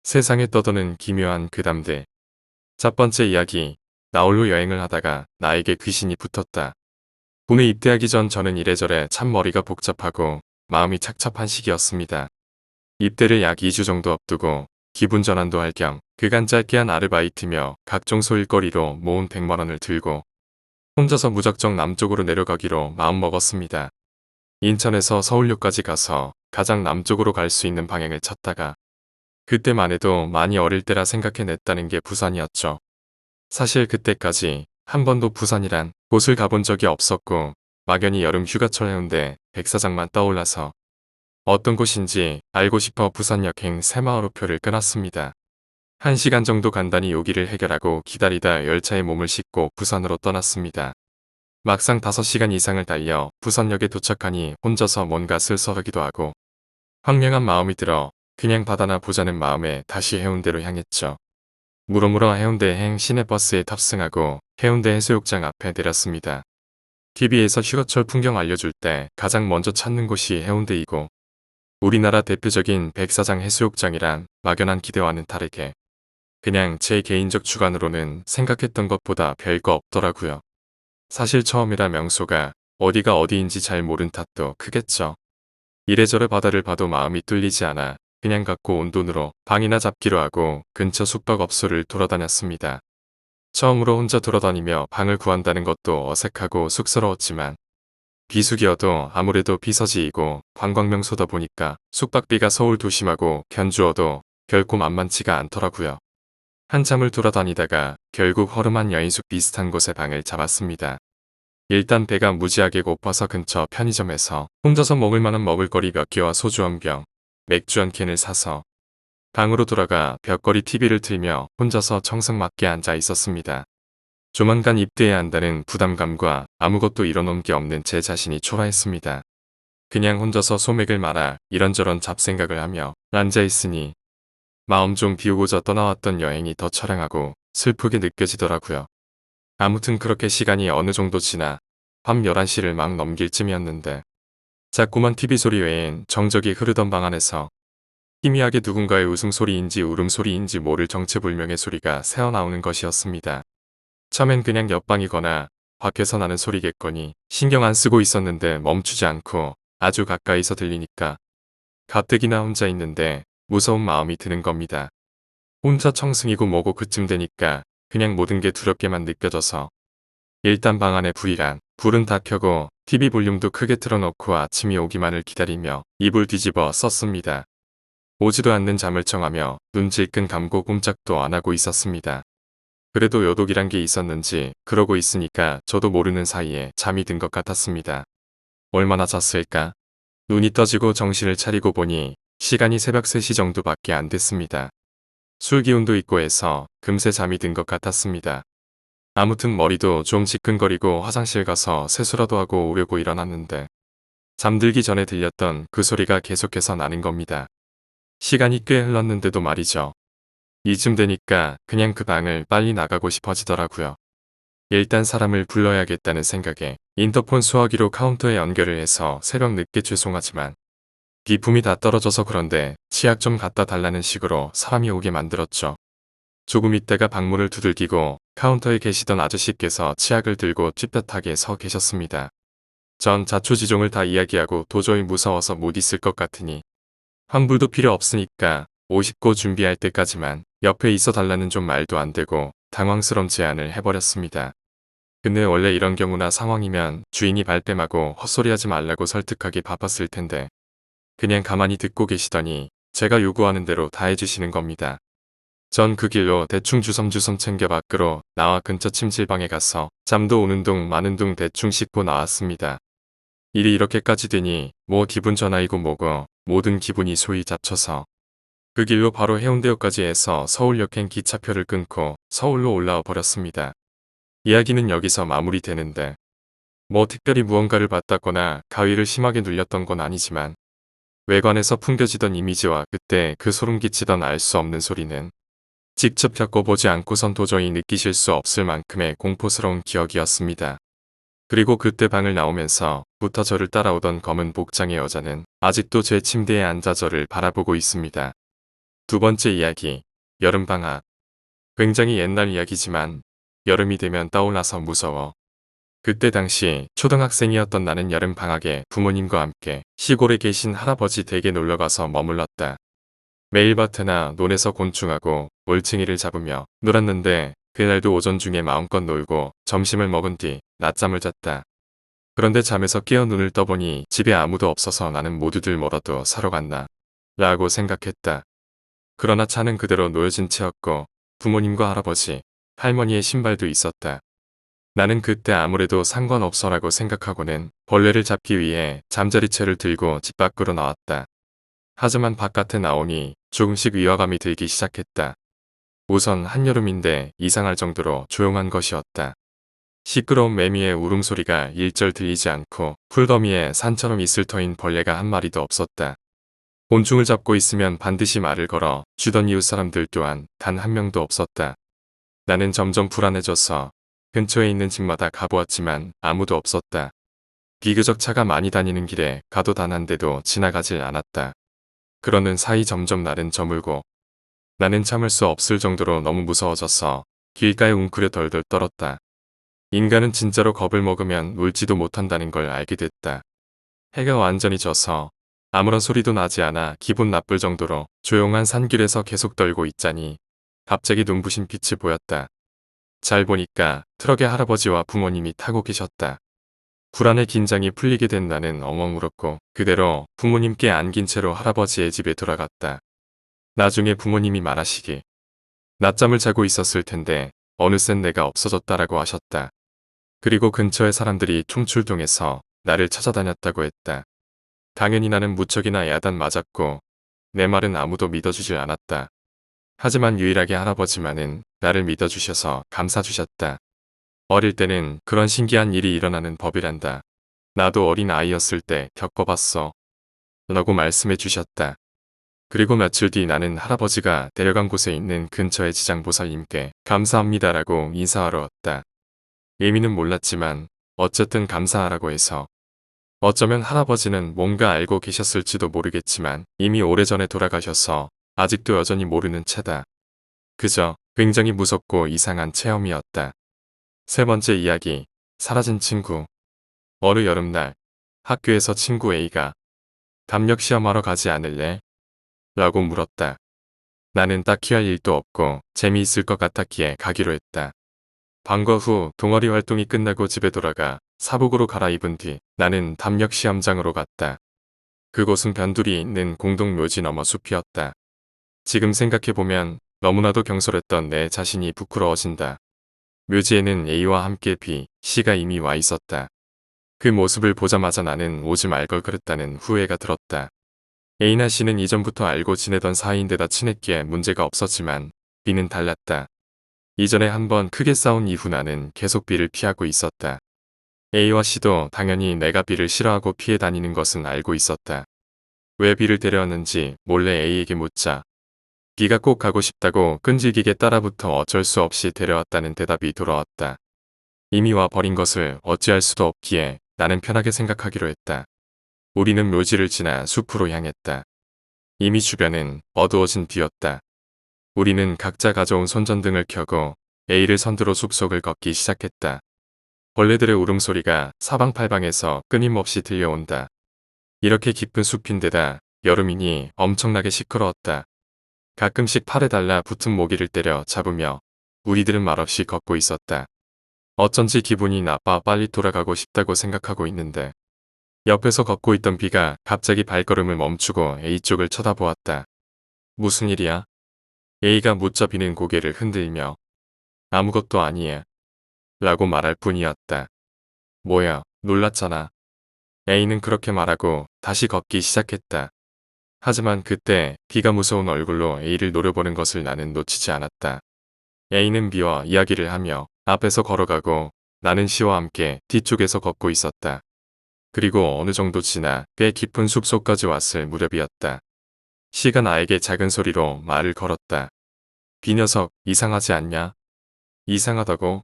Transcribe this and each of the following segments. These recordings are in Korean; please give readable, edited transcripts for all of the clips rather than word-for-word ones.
세상에 떠도는 기묘한 괴담들. 첫 번째 이야기. 나홀로 여행을 하다가 나에게 귀신이 붙었다. 군에 입대하기 전 저는 이래저래 참 머리가 복잡하고 마음이 착잡한 시기였습니다. 입대를 약 2주 정도 앞두고 기분 전환도 할 겸 그간 짧게 한 아르바이트며 각종 소일거리로 모은 100만 원을 들고 혼자서 무작정 남쪽으로 내려가기로 마음먹었습니다. 인천에서 서울역까지 가서 가장 남쪽으로 갈 수 있는 방향을 찾다가 그때만 해도 많이 어릴 때라 생각해냈다는 게 부산이었죠. 사실 그때까지 한 번도 부산이란 곳을 가본 적이 없었고 막연히 여름 휴가철 해운대 백사장만 떠올라서 어떤 곳인지 알고 싶어 부산역행 새마을호표를 끊었습니다. 1시간 정도 간단히 요기를 해결하고 기다리다 열차에 몸을 싣고 부산으로 떠났습니다. 막상 5시간 이상을 달려 부산역에 도착하니 혼자서 뭔가 쓸쓸하기도 하고 황량한 마음이 들어 그냥 바다나 보자는 마음에 다시 해운대로 향했죠. 무로무로 해운대행 시내버스에 탑승하고 해운대 해수욕장 앞에 내렸습니다. TV에서 휴가철 풍경 알려줄 때 가장 먼저 찾는 곳이 해운대이고 우리나라 대표적인 백사장 해수욕장이란 막연한 기대와는 다르게 그냥 제 개인적 주관으로는 생각했던 것보다 별거 없더라고요. 사실 처음이라 명소가 어디가 어디인지 잘 모른 탓도 크겠죠. 이래저래 바다를 봐도 마음이 뚫리지 않아 그냥 갖고 온 돈으로 방이나 잡기로 하고 근처 숙박업소를 돌아다녔습니다. 처음으로 혼자 돌아다니며 방을 구한다는 것도 어색하고 쑥스러웠지만 비수기여도 아무래도 비서지이고 관광명소다 보니까 숙박비가 서울 도심하고 견주어도 결코 만만치가 않더라고요. 한참을 돌아다니다가 결국 허름한 여인숙 비슷한 곳에 방을 잡았습니다. 일단 배가 무지하게 고파서 근처 편의점에서 혼자서 먹을 만한 먹을거리 몇 개와 소주 한 병, 맥주 한 캔을 사서 방으로 돌아가 벽걸이 TV를 틀며 혼자서 청승맞게 앉아 있었습니다. 조만간 입대해야 한다는 부담감과 아무것도 이뤄놓은 게 없는 제 자신이 초라했습니다. 그냥 혼자서 소맥을 말아 이런저런 잡생각을 하며 앉아있으니 마음 좀 비우고자 떠나왔던 여행이 더 처량하고 슬프게 느껴지더라고요. 아무튼 그렇게 시간이 어느 정도 지나 밤 11시를 막 넘길 쯤이었는데 자꾸만 TV 소리 외엔 정적이 흐르던 방 안에서 희미하게 누군가의 웃음소리인지 울음소리인지 모를 정체불명의 소리가 새어나오는 것이었습니다. 처음엔 그냥 옆방이거나 밖에서 나는 소리겠거니 신경 안 쓰고 있었는데 멈추지 않고 아주 가까이서 들리니까 가뜩이나 혼자 있는데 무서운 마음이 드는 겁니다. 혼자 청승이고 뭐고 그쯤 되니까 그냥 모든 게 두렵게만 느껴져서 일단 방 안에 불은 다 켜고 TV 볼륨도 크게 틀어놓고 아침이 오기만을 기다리며 이불 뒤집어 썼습니다. 오지도 않는 잠을 청하며 눈 질끈 감고 꼼짝도 안 하고 있었습니다. 그래도 요독이란 게 있었는지 그러고 있으니까 저도 모르는 사이에 잠이 든 것 같았습니다. 얼마나 잤을까? 눈이 떠지고 정신을 차리고 보니 시간이 새벽 3시 정도밖에 안 됐습니다. 술 기운도 있고 해서 금세 잠이 든 것 같았습니다. 아무튼 머리도 좀 지끈거리고 화장실 가서 세수라도 하고 오려고 일어났는데 잠들기 전에 들렸던 그 소리가 계속해서 나는 겁니다. 시간이 꽤 흘렀는데도 말이죠. 이쯤 되니까 그냥 그 방을 빨리 나가고 싶어지더라고요. 일단 사람을 불러야겠다는 생각에 인터폰 수화기로 카운터에 연결을 해서 새벽 늦게 죄송하지만 비품이 다 떨어져서 그런데 치약 좀 갖다 달라는 식으로 사람이 오게 만들었죠. 조금 있다가 방문을 두들기고 카운터에 계시던 아저씨께서 치약을 들고 찌긋하게 서 계셨습니다. 전 자초지종을 다 이야기하고 도저히 무서워서 못 있을 것 같으니 환불도 필요 없으니까 옷 입고 준비할 때까지만 옆에 있어 달라는 좀 말도 안 되고 당황스러운 제안을 해버렸습니다. 근데 원래 이런 경우나 상황이면 주인이 발뺌하고 헛소리하지 말라고 설득하기 바빴을 텐데 그냥 가만히 듣고 계시더니 제가 요구하는 대로 다 해주시는 겁니다. 전 그 길로 대충 주섬주섬 챙겨 밖으로 나와 근처 침실방에 가서 잠도 오는 둥 마는 둥 대충 씻고 나왔습니다. 일이 이렇게까지 되니 뭐 기분 전환이고 뭐고 모든 기분이 소위 잡쳐서 그 길로 바로 해운대역까지 해서 서울역행 기차표를 끊고 서울로 올라와 버렸습니다. 이야기는 여기서 마무리되는데 뭐 특별히 무언가를 봤다거나 가위를 심하게 눌렸던 건 아니지만 외관에서 풍겨지던 이미지와 그때 그 소름 끼치던 알 수 없는 소리는 직접 겪어보지 않고선 도저히 느끼실 수 없을 만큼의 공포스러운 기억이었습니다. 그리고 그때 방을 나오면서부터 저를 따라오던 검은 복장의 여자는 아직도 제 침대에 앉아 저를 바라보고 있습니다. 두 번째 이야기, 여름방학. 굉장히 옛날 이야기지만 여름이 되면 떠올라서 무서워. 그때 당시 초등학생이었던 나는 여름방학에 부모님과 함께 시골에 계신 할아버지 댁에 놀러가서 머물렀다. 매일 밭이나 논에서 곤충하고 올챙이를 잡으며 놀았는데 그날도 오전 중에 마음껏 놀고 점심을 먹은 뒤 낮잠을 잤다. 그런데 잠에서 깨어 눈을 떠보니 집에 아무도 없어서 나는 모두들 뭐라도 사러 갔나 라고 생각했다. 그러나 차는 그대로 놓여진 채였고 부모님과 할아버지, 할머니의 신발도 있었다. 나는 그때 아무래도 상관없어라고 생각하고는 벌레를 잡기 위해 잠자리채를 들고 집 밖으로 나왔다. 하지만 바깥에 나오니 조금씩 위화감이 들기 시작했다. 우선 한여름인데 이상할 정도로 조용한 것이었다. 시끄러운 매미의 울음소리가 일절 들리지 않고 풀더미에 산처럼 이슬 터인 벌레가 한 마리도 없었다. 곤충을 잡고 있으면 반드시 말을 걸어 주던 이웃 사람들 또한 단 한 명도 없었다. 나는 점점 불안해져서 근처에 있는 집마다 가보았지만 아무도 없었다. 비교적 차가 많이 다니는 길에 가도 단 한 대도 지나가질 않았다. 그러는 사이 점점 날은 저물고 나는 참을 수 없을 정도로 너무 무서워져서 길가에 웅크려 덜덜 떨었다. 인간은 진짜로 겁을 먹으면 울지도 못한다는 걸 알게 됐다. 해가 완전히 져서 아무런 소리도 나지 않아 기분 나쁠 정도로 조용한 산길에서 계속 떨고 있자니 갑자기 눈부신 빛이 보였다. 잘 보니까 트럭에 할아버지와 부모님이 타고 계셨다. 불안의 긴장이 풀리게 된 나는 엉엉 울었고 그대로 부모님께 안긴 채로 할아버지의 집에 돌아갔다. 나중에 부모님이 말하시길 낮잠을 자고 있었을 텐데 어느새 내가 없어졌다라고 하셨다. 그리고 근처의 사람들이 총출동해서 나를 찾아다녔다고 했다. 당연히 나는 무척이나 야단 맞았고 내 말은 아무도 믿어주질 않았다. 하지만 유일하게 할아버지만은 나를 믿어주셔서 감사주셨다. 어릴 때는 그런 신기한 일이 일어나는 법이란다. 나도 어린 아이였을 때 겪어봤어. 라고 말씀해 주셨다. 그리고 며칠 뒤 나는 할아버지가 데려간 곳에 있는 근처의 지장보살님께 감사합니다라고 인사하러 왔다. 의미는 몰랐지만 어쨌든 감사하라고 해서 어쩌면 할아버지는 뭔가 알고 계셨을지도 모르겠지만 이미 오래전에 돌아가셔서 아직도 여전히 모르는 채다. 그저 굉장히 무섭고 이상한 체험이었다. 세 번째 이야기, 사라진 친구. 어느 여름날 학교에서 친구 A가 담력 시험하러 가지 않을래? 라고 물었다. 나는 딱히 할 일도 없고 재미있을 것 같았기에 가기로 했다. 방과 후 동아리 활동이 끝나고 집에 돌아가 사복으로 갈아입은 뒤 나는 담력 시험장으로 갔다. 그곳은 변두리에 있는 공동묘지 너머 숲이었다. 지금 생각해보면 너무나도 경솔했던 내 자신이 부끄러워진다. 묘지에는 A와 함께 B, C가 이미 와 있었다. 그 모습을 보자마자 나는 오지 말 걸 그랬다는 후회가 들었다. A나 C는 이전부터 알고 지내던 사이인데다 친했기에 문제가 없었지만 B는 달랐다. 이전에 한번 크게 싸운 이후 나는 계속 B를 피하고 있었다. A와 C도 당연히 내가 B를 싫어하고 피해 다니는 것은 알고 있었다. 왜 B를 데려왔는지 몰래 A에게 묻자 B가 꼭 가고 싶다고 끈질기게 따라붙어 어쩔 수 없이 데려왔다는 대답이 돌아왔다. 이미 와버린 것을 어찌할 수도 없기에 나는 편하게 생각하기로 했다. 우리는 묘지를 지나 숲으로 향했다. 이미 주변은 어두워진 뒤였다. 우리는 각자 가져온 손전등을 켜고 A를 선두로 숲속을 걷기 시작했다. 벌레들의 울음소리가 사방팔방에서 끊임없이 들려온다. 이렇게 깊은 숲인데다 여름이니 엄청나게 시끄러웠다. 가끔씩 팔에 달라 붙은 모기를 때려 잡으며 우리들은 말없이 걷고 있었다. 어쩐지 기분이 나빠 빨리 돌아가고 싶다고 생각하고 있는데 옆에서 걷고 있던 B가 갑자기 발걸음을 멈추고 A 쪽을 쳐다보았다. 무슨 일이야? A가 묻자 B는 고개를 흔들며 아무것도 아니야 라고 말할 뿐이었다. 뭐야, 놀랐잖아. A는 그렇게 말하고 다시 걷기 시작했다. 하지만 그때 B가 무서운 얼굴로 A를 노려보는 것을 나는 놓치지 않았다. A는 B와 이야기를 하며 앞에서 걸어가고 나는 C와 함께 뒤쪽에서 걷고 있었다. 그리고 어느 정도 지나 꽤 깊은 숲속까지 왔을 무렵이었다. C가 나에게 작은 소리로 말을 걸었다. B 녀석 이상하지 않냐? 이상하다고?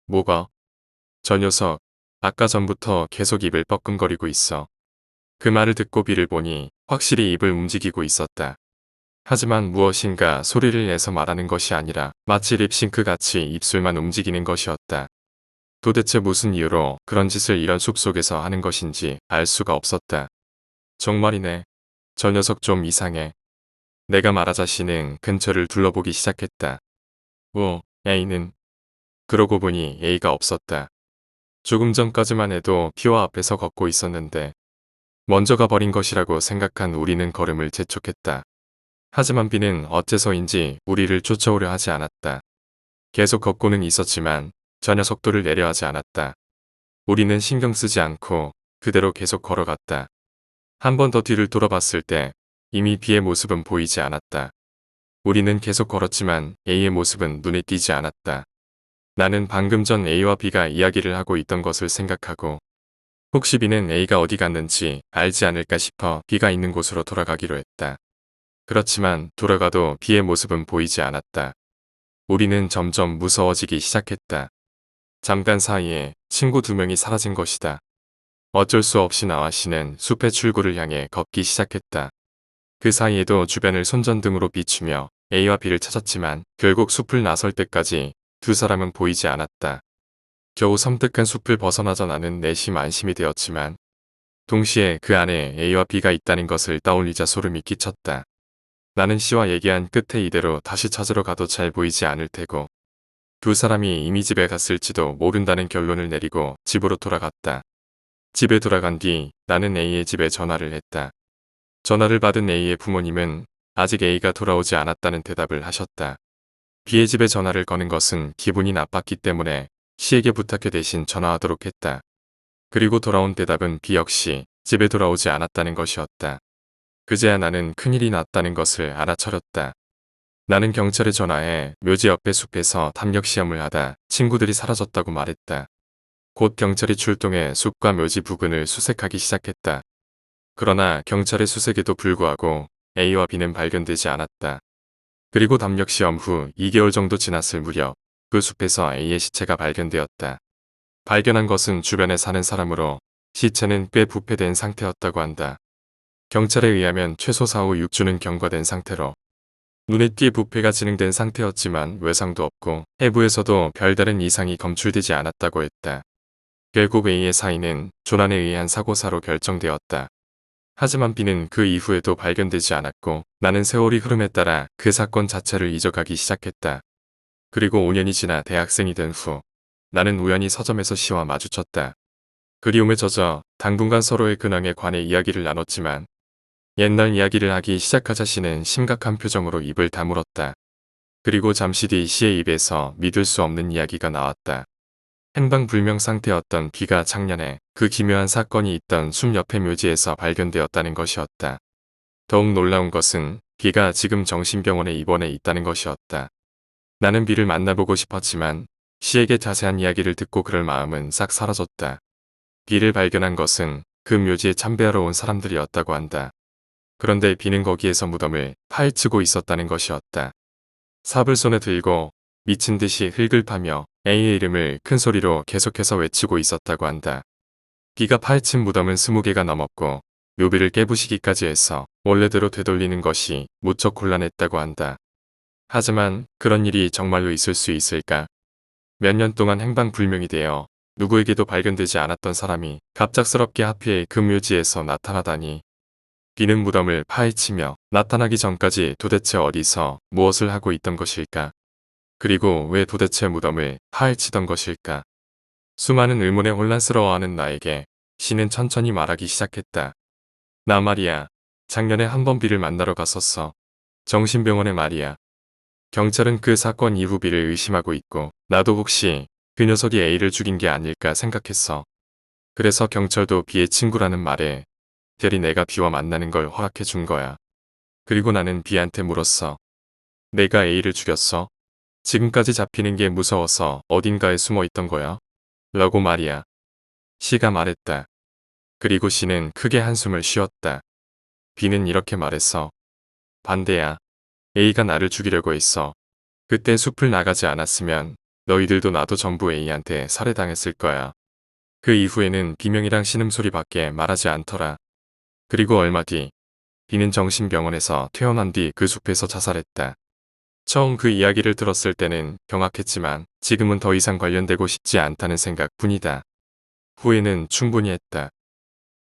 뭐가? 저 녀석 아까 전부터 계속 입을 뻐끔거리고 있어. 그 말을 듣고 B를 보니 확실히 입을 움직이고 있었다. 하지만 무엇인가 소리를 내서 말하는 것이 아니라 마치 립싱크 같이 입술만 움직이는 것이었다. 도대체 무슨 이유로 그런 짓을 이런 숲속에서 하는 것인지 알 수가 없었다. 정말이네. 저 녀석 좀 이상해. 내가 말하자 씨는 근처를 둘러보기 시작했다. A는? 그러고 보니 A가 없었다. 조금 전까지만 해도 B와 앞에서 걷고 있었는데 먼저 가버린 것이라고 생각한 우리는 걸음을 재촉했다. 하지만 B는 어째서인지 우리를 쫓아오려 하지 않았다. 계속 걷고는 있었지만 전혀 속도를 내려 하지 않았다. 우리는 신경 쓰지 않고 그대로 계속 걸어갔다. 한 번 더 뒤를 돌아봤을 때 이미 B의 모습은 보이지 않았다. 우리는 계속 걸었지만 A의 모습은 눈에 띄지 않았다. 나는 방금 전 A와 B가 이야기를 하고 있던 것을 생각하고 혹시 B는 A가 어디 갔는지 알지 않을까 싶어 B가 있는 곳으로 돌아가기로 했다. 그렇지만 돌아가도 B의 모습은 보이지 않았다. 우리는 점점 무서워지기 시작했다. 잠깐 사이에 친구 2명이 사라진 것이다. 어쩔 수 없이 나와 씨는 숲의 출구를 향해 걷기 시작했다. 그 사이에도 주변을 손전등으로 비추며 A와 B를 찾았지만 결국 숲을 나설 때까지 두 사람은 보이지 않았다. 겨우 섬뜩한 숲을 벗어나자 나는 내심 안심이 되었지만 동시에 그 안에 A와 B가 있다는 것을 떠올리자 소름이 끼쳤다. 나는 C와 얘기한 끝에 이대로 다시 찾으러 가도 잘 보이지 않을 테고 두 사람이 이미 집에 갔을지도 모른다는 결론을 내리고 집으로 돌아갔다. 집에 돌아간 뒤 나는 A의 집에 전화를 했다. 전화를 받은 A의 부모님은 아직 A가 돌아오지 않았다는 대답을 하셨다. B의 집에 전화를 거는 것은 기분이 나빴기 때문에 C에게 부탁해 대신 전화하도록 했다. 그리고 돌아온 대답은 B 역시 집에 돌아오지 않았다는 것이었다. 그제야 나는 큰일이 났다는 것을 알아차렸다. 나는 경찰에 전화해 묘지 옆의 숲에서 담력시험을 하다 친구들이 사라졌다고 말했다. 곧 경찰이 출동해 숲과 묘지 부근을 수색하기 시작했다. 그러나 경찰의 수색에도 불구하고 A와 B는 발견되지 않았다. 그리고 담력시험 후 2개월 정도 지났을 무렵 그 숲에서 A의 시체가 발견되었다. 발견한 것은 주변에 사는 사람으로 시체는 꽤 부패된 상태였다고 한다. 경찰에 의하면 최소 사후 6주는 경과된 상태로 눈에 띄게 부패가 진행된 상태였지만 외상도 없고 해부에서도 별다른 이상이 검출되지 않았다고 했다. 결국 A의 사인은 조난에 의한 사고사로 결정되었다. 하지만 B는 그 이후에도 발견되지 않았고 나는 세월이 흐름에 따라 그 사건 자체를 잊어가기 시작했다. 그리고 5년이 지나 대학생이 된 후 나는 우연히 서점에서 C와 마주쳤다. 그리움에 젖어 당분간 서로의 근황에 관해 이야기를 나눴지만 옛날 이야기를 하기 시작하자 C는 심각한 표정으로 입을 다물었다. 그리고 잠시 뒤 C의 입에서 믿을 수 없는 이야기가 나왔다. 행방불명 상태였던 B가 작년에 그 기묘한 사건이 있던 숲 옆의 묘지에서 발견되었다는 것이었다. 더욱 놀라운 것은 B가 지금 정신병원에 입원해 있다는 것이었다. 나는 B를 만나보고 싶었지만 C에게 자세한 이야기를 듣고 그럴 마음은 싹 사라졌다. B를 발견한 것은 그 묘지에 참배하러 온 사람들이었다고 한다. 그런데 B는 거기에서 무덤을 파헤치고 있었다는 것이었다. 삽을 손에 들고 미친 듯이 흙을 파며 A의 이름을 큰 소리로 계속해서 외치고 있었다고 한다. B가 파헤친 무덤은 20개가 넘었고 묘비를 깨부시기까지 해서 원래대로 되돌리는 것이 무척 곤란했다고 한다. 하지만 그런 일이 정말로 있을 수 있을까? 몇 년 동안 행방불명이 되어 누구에게도 발견되지 않았던 사람이 갑작스럽게 하필 그 묘지에서 나타나다니. B는 무덤을 파헤치며 나타나기 전까지 도대체 어디서 무엇을 하고 있던 것일까? 그리고 왜 도대체 무덤을 파헤치던 것일까? 수많은 의문에 혼란스러워하는 나에게 C는 천천히 말하기 시작했다. 나 말이야. 작년에 한 번 B를 만나러 갔었어. 정신병원에 말이야. 경찰은 그 사건 이후 B를 의심하고 있고 나도 혹시 그 녀석이 A를 죽인 게 아닐까 생각했어. 그래서 경찰도 B의 친구라는 말에 대리 내가 B와 만나는 걸 허락해 준 거야. 그리고 나는 B한테 물었어. 내가 A를 죽였어? 지금까지 잡히는 게 무서워서 어딘가에 숨어 있던 거야? 라고 말이야. C가 말했다. 그리고 C는 크게 한숨을 쉬었다. B는 이렇게 말했어. 반대야. A가 나를 죽이려고 했어. 그때 숲을 나가지 않았으면 너희들도 나도 전부 A한테 살해당했을 거야. 그 이후에는 비명이랑 신음소리밖에 말하지 않더라. 그리고 얼마 뒤 B는 정신병원에서 퇴원한 뒤 그 숲에서 자살했다. 처음 그 이야기를 들었을 때는 경악했지만 지금은 더 이상 관련되고 싶지 않다는 생각뿐이다. 후회는 충분히 했다.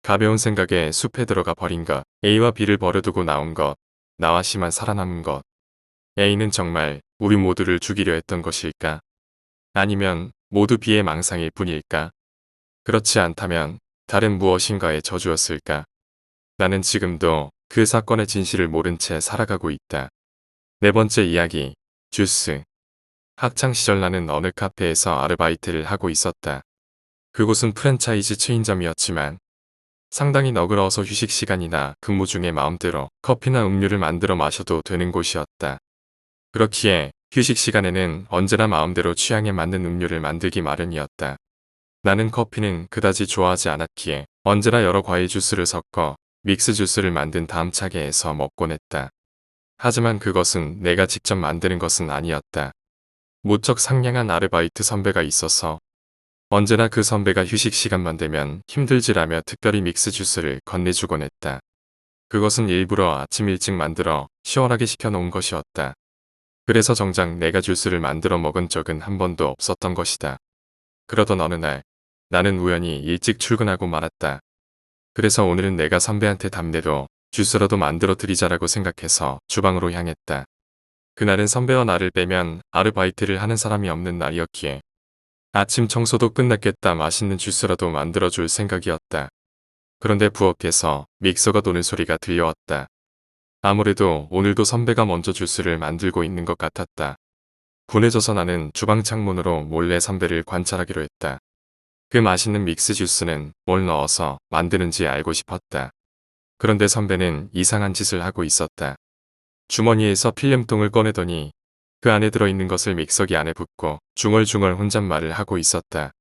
가벼운 생각에 숲에 들어가 버린 것, A와 B를 버려두고 나온 것, 나와 C만 살아남은 것. A는 정말 우리 모두를 죽이려 했던 것일까? 아니면 모두 B의 망상일 뿐일까? 그렇지 않다면 다른 무엇인가의 저주였을까? 나는 지금도 그 사건의 진실을 모른 채 살아가고 있다. 네 번째 이야기, 주스. 학창시절 나는 어느 카페에서 아르바이트를 하고 있었다. 그곳은 프랜차이즈 체인점이었지만 상당히 너그러워서 휴식 시간이나 근무 중에 마음대로 커피나 음료를 만들어 마셔도 되는 곳이었다. 그렇기에 휴식 시간에는 언제나 마음대로 취향에 맞는 음료를 만들기 마련이었다. 나는 커피는 그다지 좋아하지 않았기에 언제나 여러 과일 주스를 섞어 믹스 주스를 만든 다음 차게에서 먹곤 했다. 하지만 그것은 내가 직접 만드는 것은 아니었다. 무척 상냥한 아르바이트 선배가 있어서 언제나 그 선배가 휴식 시간만 되면 힘들지라며 특별히 믹스 주스를 건네주곤 했다. 그것은 일부러 아침 일찍 만들어 시원하게 시켜놓은 것이었다. 그래서 정작 내가 주스를 만들어 먹은 적은 한 번도 없었던 것이다. 그러던 어느 날 나는 우연히 일찍 출근하고 말았다. 그래서 오늘은 내가 선배한테 답례로 주스라도 만들어 드리자라고 생각해서 주방으로 향했다. 그날은 선배와 나를 빼면 아르바이트를 하는 사람이 없는 날이었기에 아침 청소도 끝났겠다 맛있는 주스라도 만들어줄 생각이었다. 그런데 부엌에서 믹서가 도는 소리가 들려왔다. 아무래도 오늘도 선배가 먼저 주스를 만들고 있는 것 같았다. 분해져서 나는 주방 창문으로 몰래 선배를 관찰하기로 했다. 그 맛있는 믹스 주스는 뭘 넣어서 만드는지 알고 싶었다. 그런데 선배는 이상한 짓을 하고 있었다. 주머니에서 필름통을 꺼내더니 그 안에 들어있는 것을 믹서기 안에 붓고 중얼중얼 혼잣말을 하고 있었다.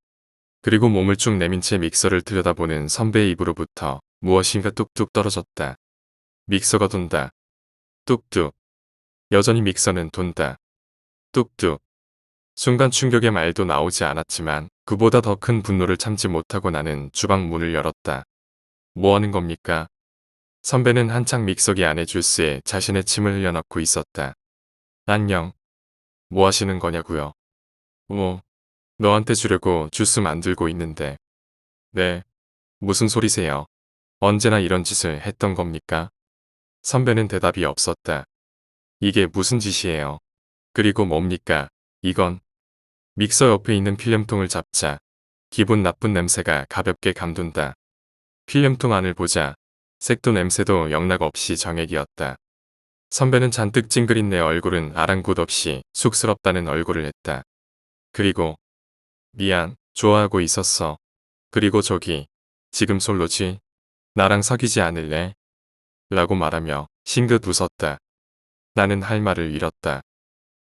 그리고 몸을 쭉 내민 채 믹서를 들여다보는 선배의 입으로부터 무엇인가 뚝뚝 떨어졌다. 믹서가 돈다. 뚝뚝. 여전히 믹서는 돈다. 뚝뚝. 순간 충격의 말도 나오지 않았지만 그보다 더 큰 분노를 참지 못하고 나는 주방 문을 열었다. 뭐 하는 겁니까? 선배는 한창 믹서기 안에 주스에 자신의 침을 흘려넣고 있었다. 안녕. 뭐 하시는 거냐고요? 너한테 주려고 주스 만들고 있는데. 네. 무슨 소리세요? 언제나 이런 짓을 했던 겁니까? 선배는 대답이 없었다. 이게 무슨 짓이에요? 그리고 뭡니까? 이건 믹서 옆에 있는 필름통을 잡자 기분 나쁜 냄새가 가볍게 감돈다. 필름통 안을 보자 색도 냄새도 영락없이 정액이었다. 선배는 잔뜩 찡그린 내 얼굴은 아랑곳없이 쑥스럽다는 얼굴을 했다. 그리고 미안, 좋아하고 있었어. 그리고 저기 지금 솔로지? 나랑 사귀지 않을래? 라고 말하며 싱긋 웃었다. 나는 할 말을 잃었다.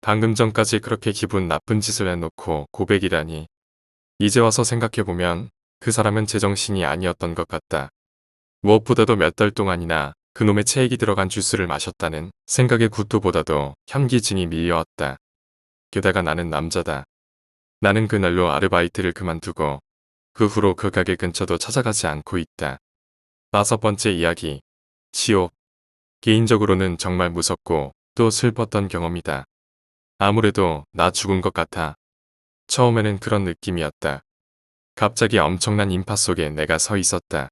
방금 전까지 그렇게 기분 나쁜 짓을 해놓고 고백이라니. 이제 와서 생각해보면 그 사람은 제정신이 아니었던 것 같다. 무엇보다도 몇 달 동안이나 그놈의 체액이 들어간 주스를 마셨다는 생각에 구토보다도 현기증이 밀려왔다. 게다가 나는 남자다. 나는 그날로 아르바이트를 그만두고 그 후로 그 가게 근처도 찾아가지 않고 있다. 다섯 번째 이야기. 지옥. 개인적으로는 정말 무섭고 또 슬펐던 경험이다. 아무래도 나 죽은 것 같아. 처음에는 그런 느낌이었다. 갑자기 엄청난 인파 속에 내가 서 있었다.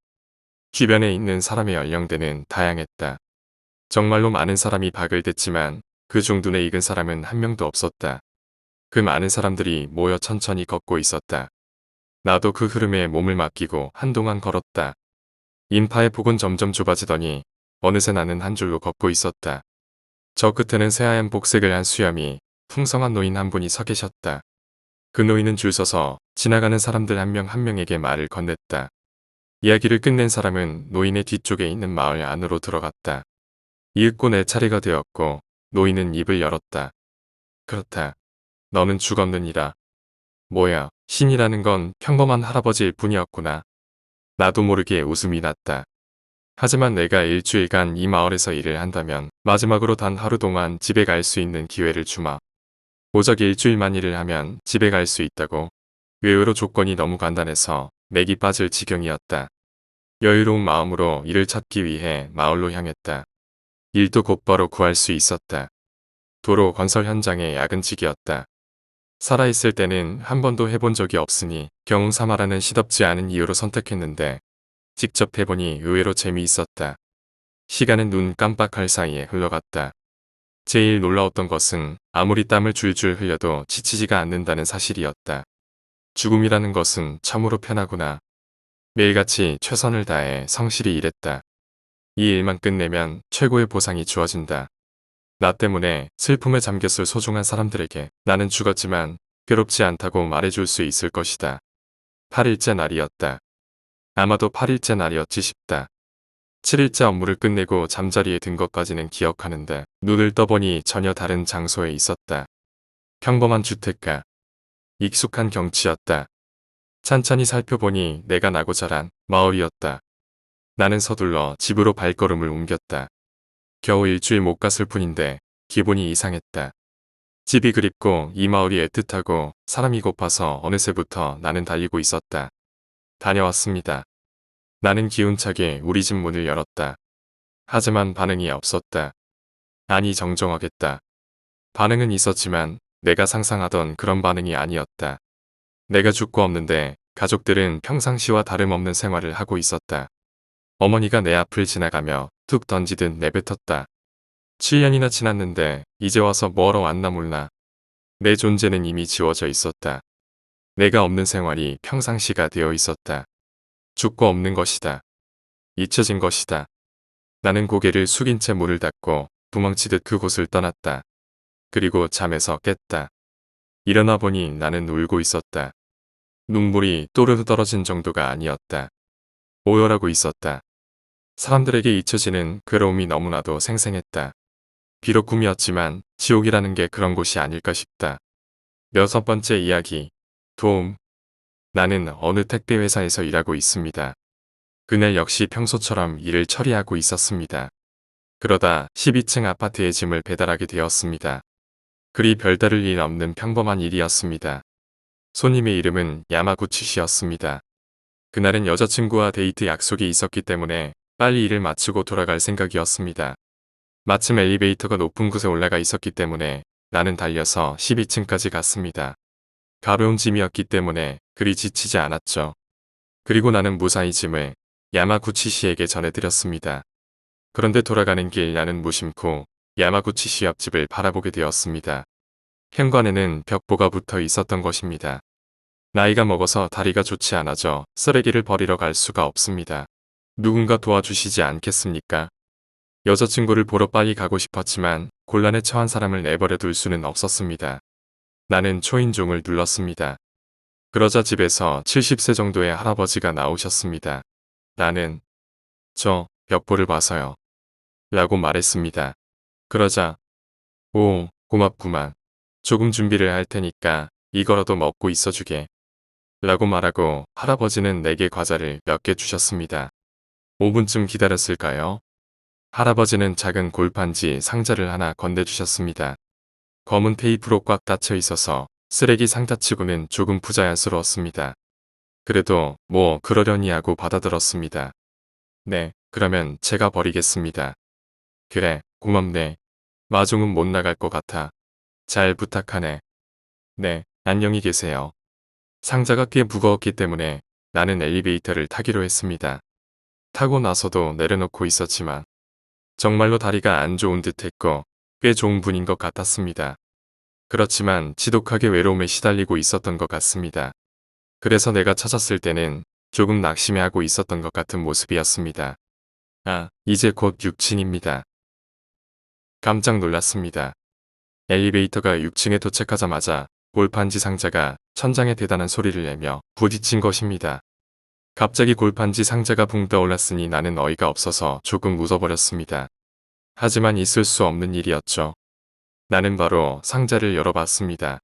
주변에 있는 사람의 연령대는 다양했다. 정말로 많은 사람이 박을 댔지만 그 중 눈에 익은 사람은 한 명도 없었다. 그 많은 사람들이 모여 천천히 걷고 있었다. 나도 그 흐름에 몸을 맡기고 한동안 걸었다. 인파의 폭은 점점 좁아지더니 어느새 나는 한 줄로 걷고 있었다. 저 끝에는 새하얀 복색을 한 수염이 풍성한 노인 한 분이 서 계셨다. 그 노인은 줄 서서 지나가는 사람들 한 명 한 명에게 말을 건넸다. 이야기를 끝낸 사람은 노인의 뒤쪽에 있는 마을 안으로 들어갔다. 이윽고 내 차례가 되었고 노인은 입을 열었다. 그렇다. 너는 죽었느니라. 뭐야, 신이라는 건 평범한 할아버지일 뿐이었구나. 나도 모르게 웃음이 났다. 하지만 내가 일주일간 이 마을에서 일을 한다면 마지막으로 단 하루 동안 집에 갈 수 있는 기회를 주마. 고작 일주일만 일을 하면 집에 갈 수 있다고. 의외로 조건이 너무 간단해서 맥이 빠질 지경이었다. 여유로운 마음으로 일을 찾기 위해 마을로 향했다. 일도 곧바로 구할 수 있었다. 도로 건설 현장의 야근직이었다. 살아있을 때는 한 번도 해본 적이 없으니 경험삼아라는 시덥지 않은 이유로 선택했는데 직접 해보니 의외로 재미있었다. 시간은 눈 깜빡할 사이에 흘러갔다. 제일 놀라웠던 것은 아무리 땀을 줄줄 흘려도 지치지가 않는다는 사실이었다. 죽음이라는 것은 참으로 편하구나. 매일같이 최선을 다해 성실히 일했다. 이 일만 끝내면 최고의 보상이 주어진다. 나 때문에 슬픔에 잠겼을 소중한 사람들에게 나는 죽었지만 괴롭지 않다고 말해줄 수 있을 것이다. 8일째 날이었다. 아마도 8일째 날이었지 싶다. 7일째 업무를 끝내고 잠자리에 든 것까지는 기억하는데 눈을 떠보니 전혀 다른 장소에 있었다. 평범한 주택가. 익숙한 경치였다. 찬찬히 살펴보니 내가 나고 자란 마을이었다. 나는 서둘러 집으로 발걸음을 옮겼다. 겨우 일주일 못 갔을 뿐인데 기분이 이상했다. 집이 그립고 이 마을이 애틋하고 사람이 고파서 어느새부터 나는 달리고 있었다. 다녀왔습니다. 나는 기운차게 우리 집 문을 열었다. 하지만 반응이 없었다. 아니 정정하겠다. 반응은 있었지만 내가 상상하던 그런 반응이 아니었다. 내가 죽고 없는데 가족들은 평상시와 다름없는 생활을 하고 있었다. 어머니가 내 앞을 지나가며 툭 던지듯 내뱉었다. 7년이나 지났는데 이제 와서 뭐하러 왔나 몰라. 내 존재는 이미 지워져 있었다. 내가 없는 생활이 평상시가 되어 있었다. 죽고 없는 것이다. 잊혀진 것이다. 나는 고개를 숙인 채 문을 닫고 도망치듯 그곳을 떠났다. 그리고 잠에서 깼다. 일어나 보니 나는 울고 있었다. 눈물이 또르르 떨어진 정도가 아니었다. 오열하고 있었다. 사람들에게 잊혀지는 괴로움이 너무나도 생생했다. 비록 꿈이었지만 지옥이라는 게 그런 곳이 아닐까 싶다. 6번째 이야기. 도움. 나는 어느 택배 회사에서 일하고 있습니다. 그날 역시 평소처럼 일을 처리하고 있었습니다. 그러다 12층 아파트의 짐을 배달하게 되었습니다. 그리 별다를 일 없는 평범한 일이었습니다. 손님의 이름은 야마구치 씨였습니다. 그날은 여자친구와 데이트 약속이 있었기 때문에 빨리 일을 마치고 돌아갈 생각이었습니다. 마침 엘리베이터가 높은 곳에 올라가 있었기 때문에 나는 달려서 12층까지 갔습니다. 가벼운 짐이었기 때문에 그리 지치지 않았죠. 그리고 나는 무사히 짐을 야마구치 씨에게 전해드렸습니다. 그런데 돌아가는 길 나는 무심코 야마구치 씨 옆집을 바라보게 되었습니다. 현관에는 벽보가 붙어 있었던 것입니다. 나이가 먹어서 다리가 좋지 않아져 쓰레기를 버리러 갈 수가 없습니다. 누군가 도와주시지 않겠습니까? 여자친구를 보러 빨리 가고 싶었지만 곤란에 처한 사람을 내버려 둘 수는 없었습니다. 나는 초인종을 눌렀습니다. 그러자 집에서 70세 정도의 할아버지가 나오셨습니다. 나는 저 벽보를 봐서요. 라고 말했습니다. 그러자 오, 고맙구만. 조금 준비를 할 테니까 이거라도 먹고 있어주게. 라고 말하고 할아버지는 내게 과자를 몇 개 주셨습니다. 5분쯤 기다렸을까요? 할아버지는 작은 골판지 상자를 하나 건네주셨습니다. 검은 테이프로 꽉 닫혀 있어서 쓰레기 상자치고는 조금 부자연스러웠습니다. 그래도 뭐 그러려니 하고 받아들었습니다. 네, 그러면 제가 버리겠습니다. 그래, 고맙네. 마중은 못 나갈 것 같아. 잘 부탁하네. 네, 안녕히 계세요. 상자가 꽤 무거웠기 때문에 나는 엘리베이터를 타기로 했습니다. 타고 나서도 내려놓고 있었지만 정말로 다리가 안 좋은 듯 했고 꽤 좋은 분인 것 같았습니다. 그렇지만 지독하게 외로움에 시달리고 있었던 것 같습니다. 그래서 내가 찾았을 때는 조금 낙심해하고 있었던 것 같은 모습이었습니다. 아, 이제 곧 6층입니다. 깜짝 놀랐습니다. 엘리베이터가 6층에 도착하자마자 골판지 상자가 천장에 대단한 소리를 내며 부딪힌 것입니다. 갑자기 골판지 상자가 붕 떠올랐으니 나는 어이가 없어서 조금 웃어버렸습니다. 하지만 있을 수 없는 일이었죠. 나는 바로 상자를 열어봤습니다.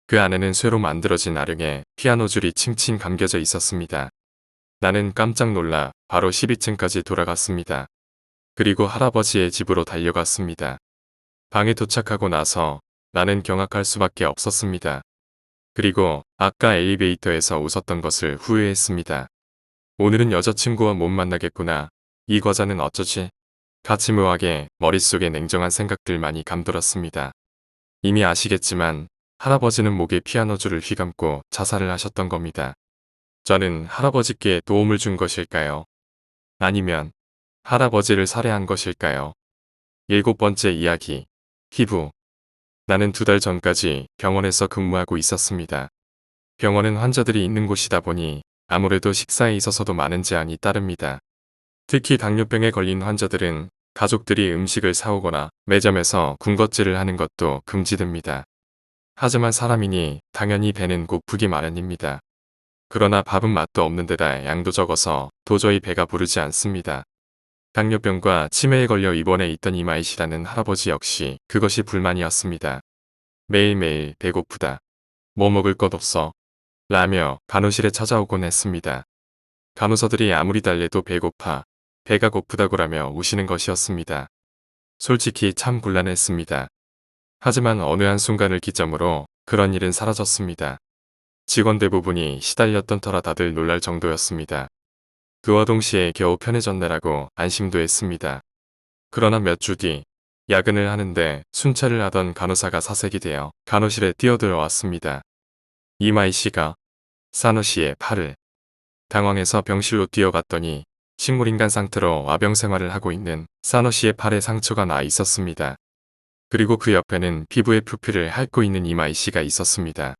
그 안에는 쇠로 만들어진 아령에 피아노 줄이 칭칭 감겨져 있었습니다. 나는 깜짝 놀라 바로 12층까지 돌아갔습니다. 그리고 할아버지의 집으로 달려갔습니다. 방에 도착하고 나서 나는 경악할 수밖에 없었습니다. 그리고 아까 엘리베이터에서 웃었던 것을 후회했습니다. 오늘은 여자친구와 못 만나겠구나. 이 과자는 어쩌지? 가치묘하게 머릿속에 냉정한 생각들만이 감돌았습니다. 이미 아시겠지만 할아버지는 목에 피아노줄을 휘감고 자살을 하셨던 겁니다. 저는 할아버지께 도움을 준 것일까요? 아니면 할아버지를 살해한 것일까요? 7번째 이야기. 피부. 나는 2달 전까지 병원에서 근무하고 있었습니다. 병원은 환자들이 있는 곳이다 보니 아무래도 식사에 있어서도 많은 제한이 따릅니다. 특히 당뇨병에 걸린 환자들은 가족들이 음식을 사오거나 매점에서 군것질을 하는 것도 금지됩니다. 하지만 사람이니 당연히 배는 고프기 마련입니다. 그러나 밥은 맛도 없는 데다 양도 적어서 도저히 배가 부르지 않습니다. 당뇨병과 치매에 걸려 입원해 있던 이마이 씨라는 할아버지 역시 그것이 불만이었습니다. 매일매일 배고프다. 뭐 먹을 것 없어. 라며 간호실에 찾아오곤 했습니다. 간호사들이 아무리 달래도 배고파, 배가 고프다고라며 우시는 것이었습니다. 솔직히 참 곤란했습니다. 하지만 어느 한순간을 기점으로 그런 일은 사라졌습니다. 직원 대부분이 시달렸던 터라 다들 놀랄 정도였습니다. 그와 동시에 겨우 편해졌네라고 안심도 했습니다. 그러나 몇 주 뒤 야근을 하는데 순찰을 하던 간호사가 사색이 되어 간호실에 뛰어들어왔습니다. 이마이 씨가 사노 씨의 팔을 당황해서 병실로 뛰어갔더니 식물인간 상태로 와병 생활을 하고 있는 사노 씨의 팔에 상처가 나 있었습니다. 그리고 그 옆에는 피부에 표피를 핥고 있는 이마이 씨가 있었습니다.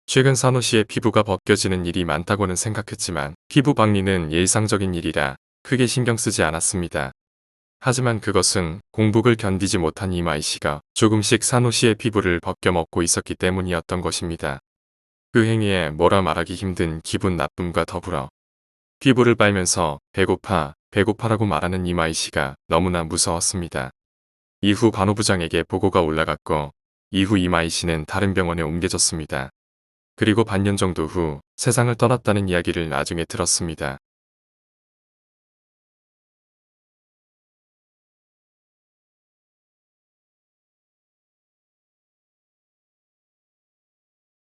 최근 사노 씨의 피부가 벗겨지는 일이 많다고는 생각했지만 피부 박리는 일상적인 일이라 크게 신경 쓰지 않았습니다. 하지만 그것은 공복을 견디지 못한 이마이 씨가 조금씩 사노 씨의 피부를 벗겨 먹고 있었기 때문이었던 것입니다. 그 행위에 뭐라 말하기 힘든 기분 나쁨과 더불어 피부를 빨면서 배고파, 배고파라고 말하는 이마이 씨가 너무나 무서웠습니다. 이후 간호부장에게 보고가 올라갔고 이후 이마이 씨는 다른 병원에 옮겨졌습니다. 그리고 반년 정도 후 세상을 떠났다는 이야기를 나중에 들었습니다.